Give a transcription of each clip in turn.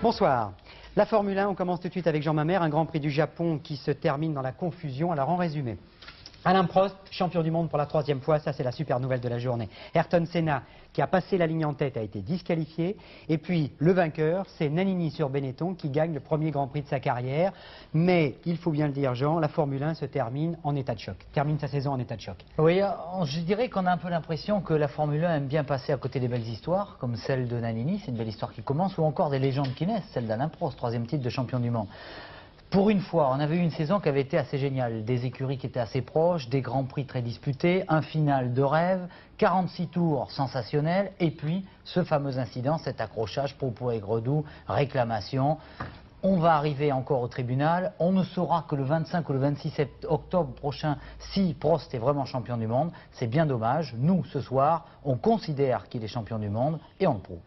Bonsoir. La Formule 1, on commence tout de suite avec Jean Mamère, un Grand Prix du Japon qui se termine dans la confusion. Alors en résumé, Alain Prost, champion du monde pour la 3e fois, ça c'est la super nouvelle de la journée. Ayrton Senna, qui a passé la ligne en tête, a été disqualifié. Et puis le vainqueur, c'est Nannini sur Benetton qui gagne le premier Grand Prix de sa carrière. Mais il faut bien le dire Jean, la Formule 1 se termine en état de choc, termine sa saison en état de choc. Oui, je dirais qu'on a un peu l'impression que la Formule 1 aime bien passer à côté des belles histoires, comme celle de Nannini, c'est une belle histoire qui commence, ou encore des légendes qui naissent, celle d'Alain Prost, 3e titre de champion du monde. Pour une fois, on avait eu une saison qui avait été assez géniale. Des écuries qui étaient assez proches, des grands prix très disputés, un final de rêve, 46 tours sensationnels, et puis ce fameux incident, cet accrochage, propos aigre-doux, réclamation. On va arriver encore au tribunal. On ne saura que le 25 ou le 26 octobre prochain si Prost est vraiment champion du monde. C'est bien dommage. Nous, ce soir, on considère qu'il est champion du monde et on le prouve.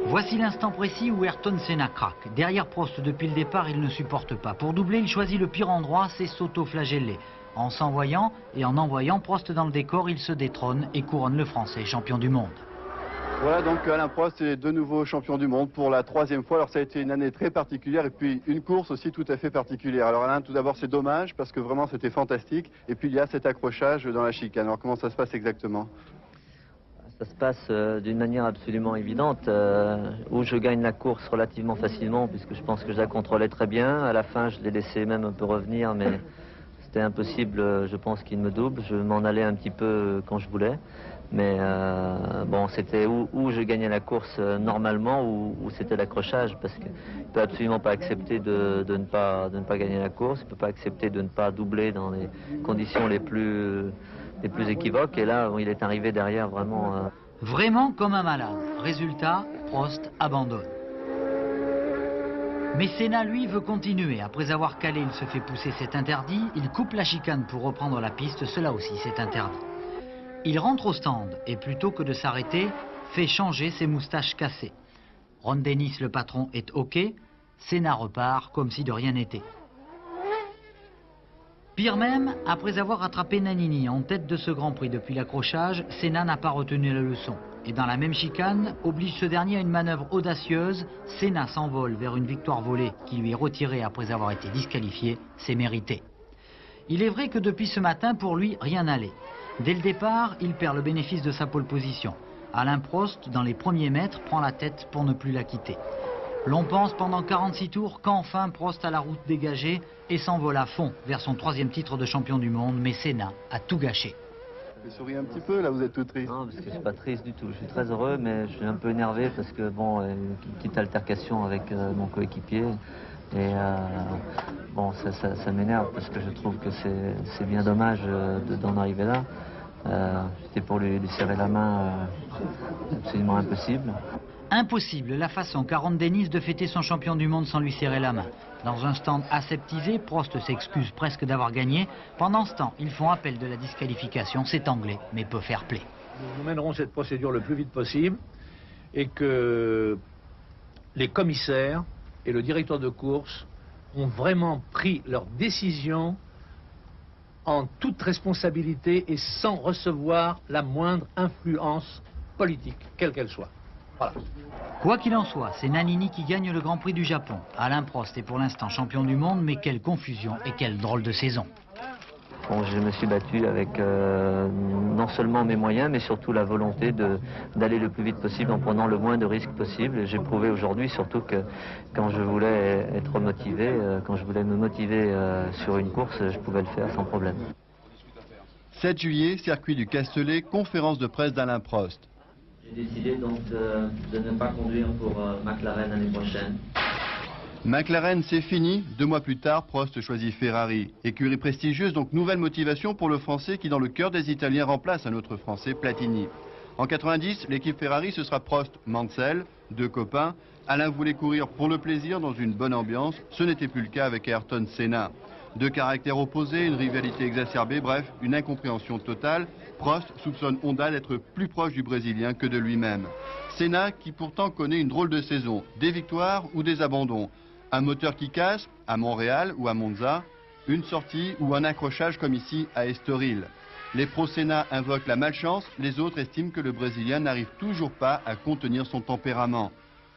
Voici l'instant précis où Ayrton Senna craque. Derrière Prost, depuis le départ, il ne supporte pas. Pour doubler, il choisit le pire endroit, c'est s'auto-flageller. En s'envoyant et en envoyant Prost dans le décor, il se détrône et couronne le Français champion du monde. Voilà donc Alain Prost est de nouveau champion du monde pour la 3e fois. Alors ça a été une année très particulière et puis une course aussi tout à fait particulière. Alors Alain, tout d'abord c'est dommage parce que vraiment c'était fantastique. Et puis il y a cet accrochage dans la chicane. Alors comment ça se passe exactement ? Ça se passe d'une manière absolument évidente, où je gagne la course relativement facilement puisque je pense que je la contrôlais très bien. À la fin, je l'ai laissé même un peu revenir, mais c'était impossible, je pense qu'il me double. Je m'en allais un petit peu quand je voulais. Mais bon, c'était où je gagnais la course normalement ou c'était l'accrochage, parce qu'il ne peut absolument pas accepter de ne pas gagner la course, il ne peut pas accepter de ne pas doubler dans les conditions les plus équivoques. Et là, il est arrivé derrière vraiment... Vraiment comme un malade. Résultat, Prost abandonne. Mais Senna, lui, veut continuer. Après avoir calé, il se fait pousser, c'est interdit. Il coupe la chicane pour reprendre la piste, cela aussi, c'est interdit. Il rentre au stand et plutôt que de s'arrêter, fait changer ses moustaches cassées. Ron Dennis, le patron, est OK. Senna repart comme si de rien n'était. Pire même, après avoir rattrapé Nannini en tête de ce Grand Prix depuis l'accrochage, Senna n'a pas retenu la leçon. Et dans la même chicane, oblige ce dernier à une manœuvre audacieuse. Senna s'envole vers une victoire volée qui lui est retirée après avoir été disqualifié. C'est mérité. Il est vrai que depuis ce matin, pour lui, rien n'allait. Dès le départ, il perd le bénéfice de sa pole position. Alain Prost, dans les premiers mètres, prend la tête pour ne plus la quitter. L'on pense pendant 46 tours qu'enfin Prost a la route dégagée et s'envole à fond vers son 3e titre de champion du monde, mais Senna a tout gâché. Vous souriez un petit peu, là vous êtes tout triste. Non, parce que je suis pas triste du tout. Je suis très heureux, mais je suis un peu énervé parce que, bon, une petite altercation avec mon coéquipier. Et bon, ça m'énerve parce que je trouve que c'est bien dommage d'en arriver là. C'était pour lui serrer la main, absolument impossible. Impossible la façon qu'a Ron Dennis de fêter son champion du monde sans lui serrer la main. Dans un stand aseptisé, Prost s'excuse presque d'avoir gagné. Pendant ce temps, ils font appel de la disqualification. C'est anglais, mais peu fair play. Nous mènerons cette procédure le plus vite possible et que les commissaires et le directeur de course ont vraiment pris leur décision en toute responsabilité et sans recevoir la moindre influence politique, quelle qu'elle soit. Voilà. Quoi qu'il en soit, c'est Nannini qui gagne le Grand Prix du Japon. Alain Prost est pour l'instant champion du monde, mais quelle confusion et quelle drôle de saison. Bon, je me suis battu avec non seulement mes moyens, mais surtout la volonté d'aller le plus vite possible en prenant le moins de risques possible. J'ai prouvé aujourd'hui surtout que quand je voulais être motivé, quand je voulais me motiver sur une course, je pouvais le faire sans problème. 7 juillet, circuit du Castellet, conférence de presse d'Alain Prost. J'ai décidé donc de ne pas conduire pour McLaren l'année prochaine. McLaren, c'est fini. 2 mois plus tard, Prost choisit Ferrari. Écurie prestigieuse, donc nouvelle motivation pour le Français qui, dans le cœur des Italiens, remplace un autre Français, Platini. En 90, l'équipe Ferrari, ce sera Prost-Mansell, 2 copains. Alain voulait courir pour le plaisir dans une bonne ambiance. Ce n'était plus le cas avec Ayrton Senna. 2 caractères opposés, une rivalité exacerbée, bref, une incompréhension totale. Prost soupçonne Honda d'être plus proche du Brésilien que de lui-même. Senna, qui pourtant connaît une drôle de saison, des victoires ou des abandons. Un moteur qui casse, à Montréal ou à Monza, une sortie ou un accrochage comme ici à Estoril. Les pros Senna invoquent la malchance, les autres estiment que le Brésilien n'arrive toujours pas à contenir son tempérament.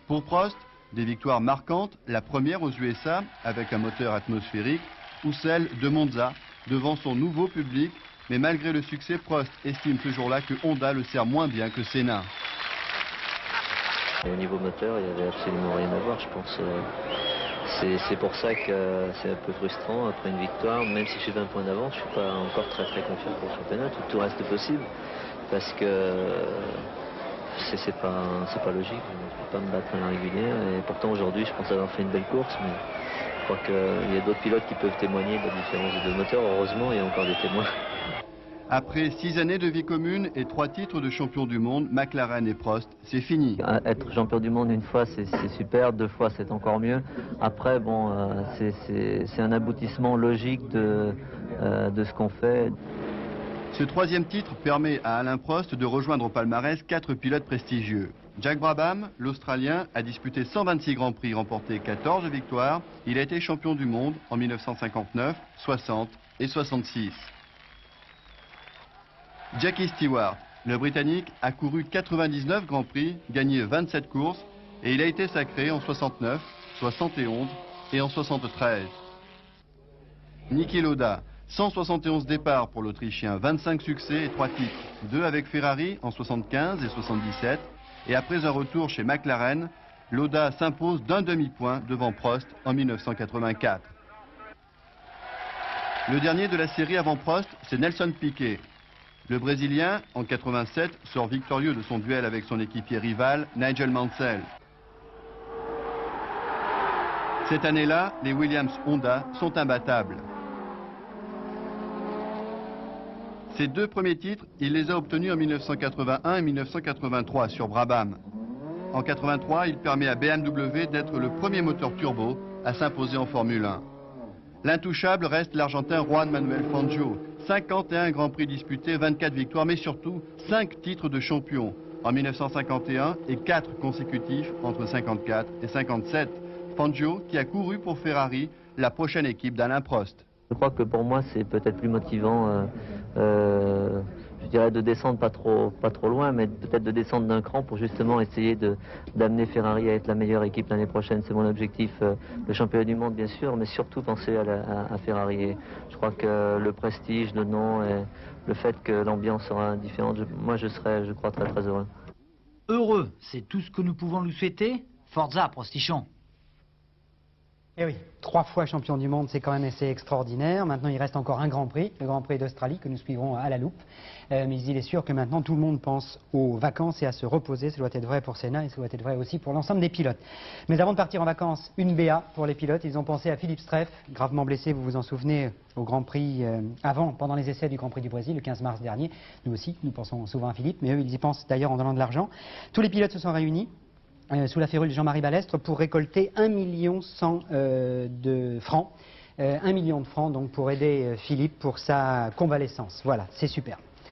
Pour Prost, des victoires marquantes, la première aux USA avec un moteur atmosphérique, ou celle de Monza devant son nouveau public. Mais malgré le succès, Prost estime ce jour-là que Honda le sert moins bien que Senna. Au niveau moteur, il n'y avait absolument rien à voir, je pense. C'est pour ça que c'est un peu frustrant après une victoire. Même si j'ai 20 points d'avance, je ne suis pas encore très confiant pour le championnat. Tout reste possible parce que c'est pas logique. Je ne peux pas me battre à la régulière. Et pourtant aujourd'hui, je pense avoir fait une belle course. Mais je crois qu'il y a d'autres pilotes qui peuvent témoigner de la différence des deux moteurs. Heureusement, il y a encore des témoins. Après 6 années de vie commune et 3 titres de champion du monde, McLaren et Prost, c'est fini. Être champion du monde une fois, c'est super, 2 fois, c'est encore mieux. Après, bon, c'est un aboutissement logique de ce qu'on fait. Ce 3e titre permet à Alain Prost de rejoindre au palmarès 4 pilotes prestigieux. Jack Brabham, l'Australien, a disputé 126 Grands Prix, remporté 14 victoires. Il a été champion du monde en 1959, 60 et 66. Jackie Stewart, le Britannique, a couru 99 Grands Prix, gagné 27 courses et il a été sacré en 69, 71 et en 73. Niki Lauda, 171 départs pour l'Autrichien, 25 succès et 3 titres, 2 avec Ferrari en 75 et 77. Et après un retour chez McLaren, Lauda s'impose d'un demi-point devant Prost en 1984. Le dernier de la série avant Prost, c'est Nelson Piquet. Le Brésilien, en 87, sort victorieux de son duel avec son équipier rival, Nigel Mansell. Cette année-là, les Williams Honda sont imbattables. Ses 2 premiers titres, il les a obtenus en 1981 et 1983 sur Brabham. En 83, il permet à BMW d'être le premier moteur turbo à s'imposer en Formule 1. L'intouchable reste l'Argentin Juan Manuel Fangio. 51 Grands Prix disputés, 24 victoires, mais surtout 5 titres de champion en 1951 et 4 consécutifs entre 54 et 57. Fangio qui a couru pour Ferrari, la prochaine équipe d'Alain Prost. Je crois que pour moi, c'est peut-être plus motivant, je dirais, de descendre pas trop loin, mais peut-être de descendre d'un cran pour justement essayer d'amener Ferrari à être la meilleure équipe l'année prochaine. C'est mon objectif, le championnat du monde bien sûr, mais surtout penser à Ferrari. Et je crois que le prestige, le nom et le fait que l'ambiance sera différente, moi je serai, je crois, très heureux. Heureux, c'est tout ce que nous pouvons lui souhaiter. Forza, Prostichon. Eh oui, 3 fois champion du monde, c'est quand même assez extraordinaire. Maintenant, il reste encore un Grand Prix, le Grand Prix d'Australie, que nous suivrons à la loupe. Mais il est sûr que maintenant, tout le monde pense aux vacances et à se reposer. Ça doit être vrai pour Senna et ça doit être vrai aussi pour l'ensemble des pilotes. Mais avant de partir en vacances, une BA pour les pilotes. Ils ont pensé à Philippe Streiff, gravement blessé, vous vous en souvenez, au Grand Prix pendant les essais du Grand Prix du Brésil, le 15 mars dernier. Nous aussi, nous pensons souvent à Philippe, mais eux, ils y pensent d'ailleurs en donnant de l'argent. Tous les pilotes se sont réunis sous la férule de Jean-Marie Balestre pour récolter 1,1 million de francs. 1 million de francs donc pour aider Philippe pour sa convalescence. Voilà, c'est super.